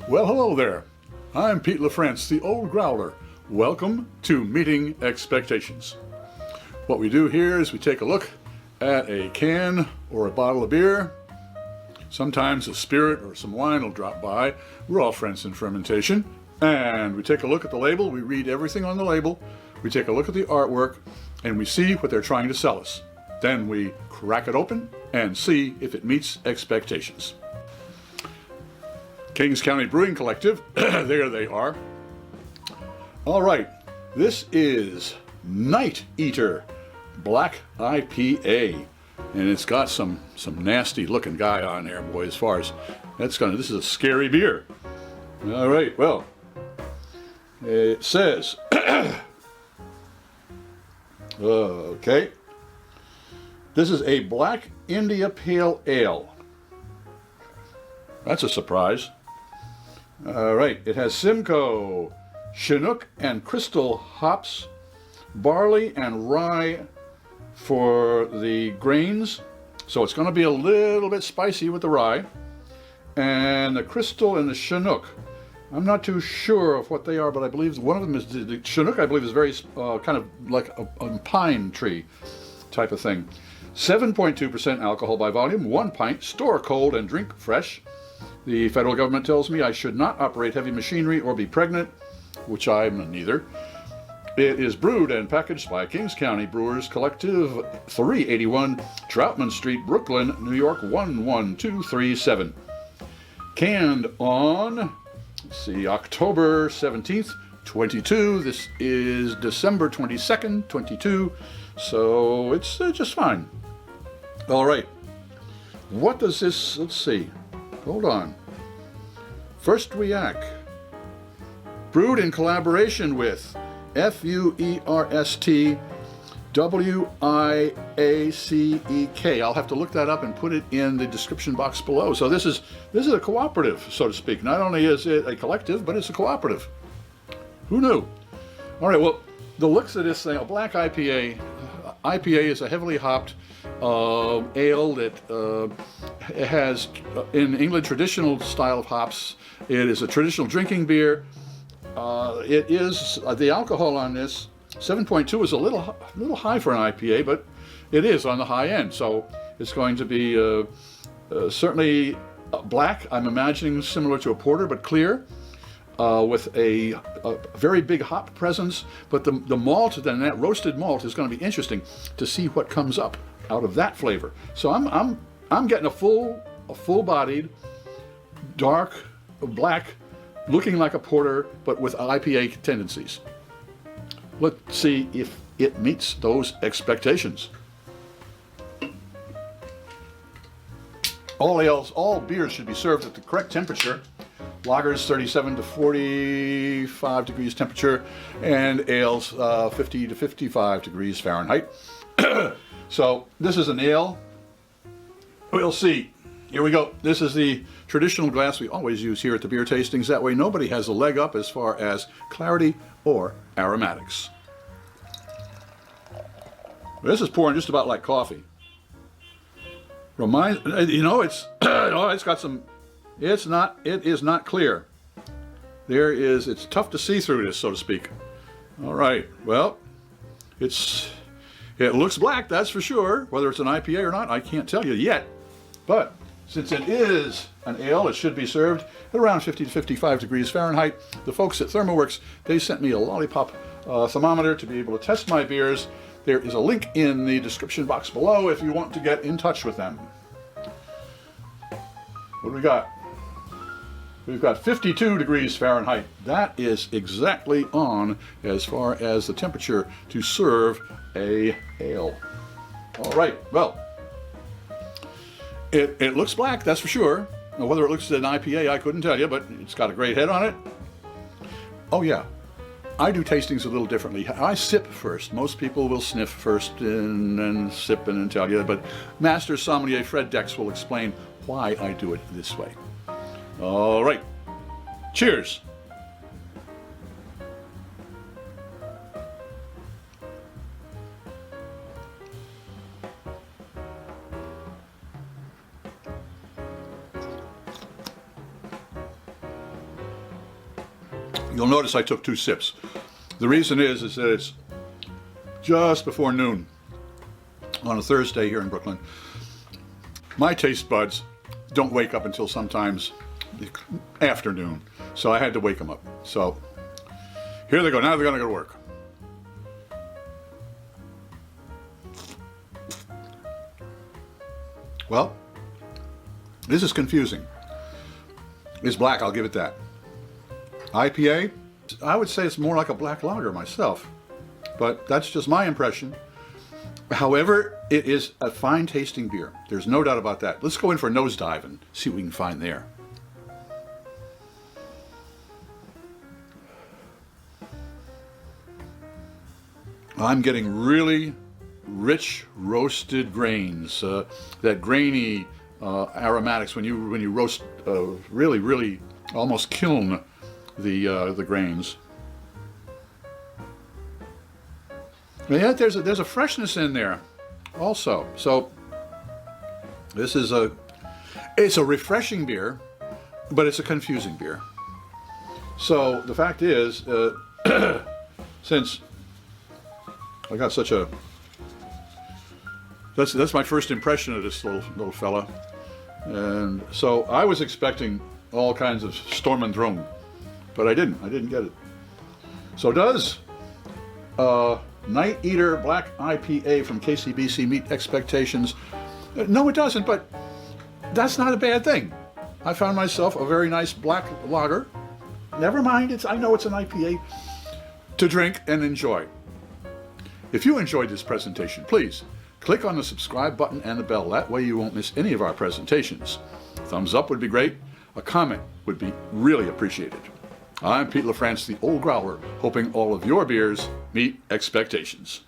Well, hello there. I'm Pete LaFrance, the old Growler. Welcome to Meeting Expectations. What we do here is we take a look at a can or a bottle of beer. Sometimes a spirit or some wine will drop by. We're all friends in fermentation. And we take a look at the label. We read everything on the label. We take a look at the artwork and we see what they're trying to sell us. Then we crack it open and see if it meets expectations. Kings County Brewing Collective, there they are. All right, this is Night Eater Black IPA. And it's got some nasty looking guy on there, boy, as far as this is a scary beer. All right, well, it says, okay, this is a Black India Pale Ale. That's a surprise. All right, it has Simcoe, Chinook, and Crystal hops, barley and rye for the grains. So it's going to be a little bit spicy with the rye. And the Crystal and the Chinook, I'm not too sure of what they are, but I believe one of them is, the Chinook I believe is very kind of like a pine tree type of thing. 7.2% alcohol by volume, 1 pint, store cold and drink fresh. The federal government tells me I should not operate heavy machinery or be pregnant, which I'm neither. It is brewed and packaged by Kings County Brewers Collective, 381 Troutman Street, Brooklyn, New York, 11237. Canned on, let's see, October 17th, 22. This is December 22nd, 22. So it's just fine. All right. What does this, let's see. Hold on. FUERST WIACEK. Brewed in collaboration with FUERST WIACEK. I'll have to look that up and put it in the description box below. So this is a cooperative, so to speak. Not only is it a collective, but it's a cooperative. Who knew? All right, well, the looks of this thing, a black IPA. IPA is a heavily hopped ale that has, in England, traditional style of hops. It is a traditional drinking beer. It is, the alcohol on this, 7.2 is a little high for an IPA, but it is on the high end. So it's going to be certainly black, I'm imagining similar to a porter, but clear, with a very big hop presence. But the malt, then that roasted malt, is going to be interesting to see what comes up out of that flavor. So I'm getting a full-bodied, dark, black, looking like a porter, but with IPA tendencies. Let's see if it meets those expectations. All beers should be served at the correct temperature. Lagers 37 to 45 degrees temperature, and ales 50 to 55 degrees Fahrenheit. So this is an ale. We'll see. Here we go. This is the traditional glass we always use here at the beer tastings. That way nobody has a leg up as far as clarity or aromatics. This is pouring just about like coffee. It's got some, it is not clear. It's tough to see through this, so to speak. All right, well, it looks black, that's for sure. Whether it's an IPA or not, I can't tell you yet. But since it is an ale, it should be served at around 50 to 55 degrees Fahrenheit. The folks at ThermoWorks, they sent me a lollipop thermometer to be able to test my beers. There is a link in the description box below if you want to get in touch with them. What do we got? We've got 52 degrees Fahrenheit. That is exactly on as far as the temperature to serve a ale. All right, well, it looks black, that's for sure. Now, whether it looks like an IPA, I couldn't tell you, but it's got a great head on it. Oh yeah, I do tastings a little differently. I sip first. Most people will sniff first and then sip and then tell you, but Master Sommelier Fred Dex will explain why I do it this way. All right, cheers. You'll notice I took 2 sips. The reason is that it's just before noon on a Thursday here in Brooklyn. My taste buds don't wake up until sometimes the afternoon, so I had to wake them up. So here they go. Now they're going to go to work. Well, this is confusing. It's black, I'll give it that. IPA, I would say it's more like a black lager myself, but that's just my impression. However, it is a fine tasting beer. There's no doubt about that. Let's go in for a nosedive and see what we can find there. I'm getting really rich roasted grains, that grainy aromatics when you roast, really almost kiln the grains. And yet there's a freshness in there also. So this is it's a refreshing beer, but it's a confusing beer. So the fact is, since I got such a that's my first impression of this little fella, and so I was expecting all kinds of Storm and Drone, but I didn't get it. So does Night Eater Black IPA from KCBC meet expectations? No, it doesn't, but that's not a bad thing. I found myself a very nice black lager. Never mind, I know it's an IPA to drink and enjoy. If you enjoyed this presentation, please click on the subscribe button and the bell. That way you won't miss any of our presentations. Thumbs up would be great. A comment would be really appreciated. I'm Pete LaFrance, the Old Growler, hoping all of your beers meet expectations.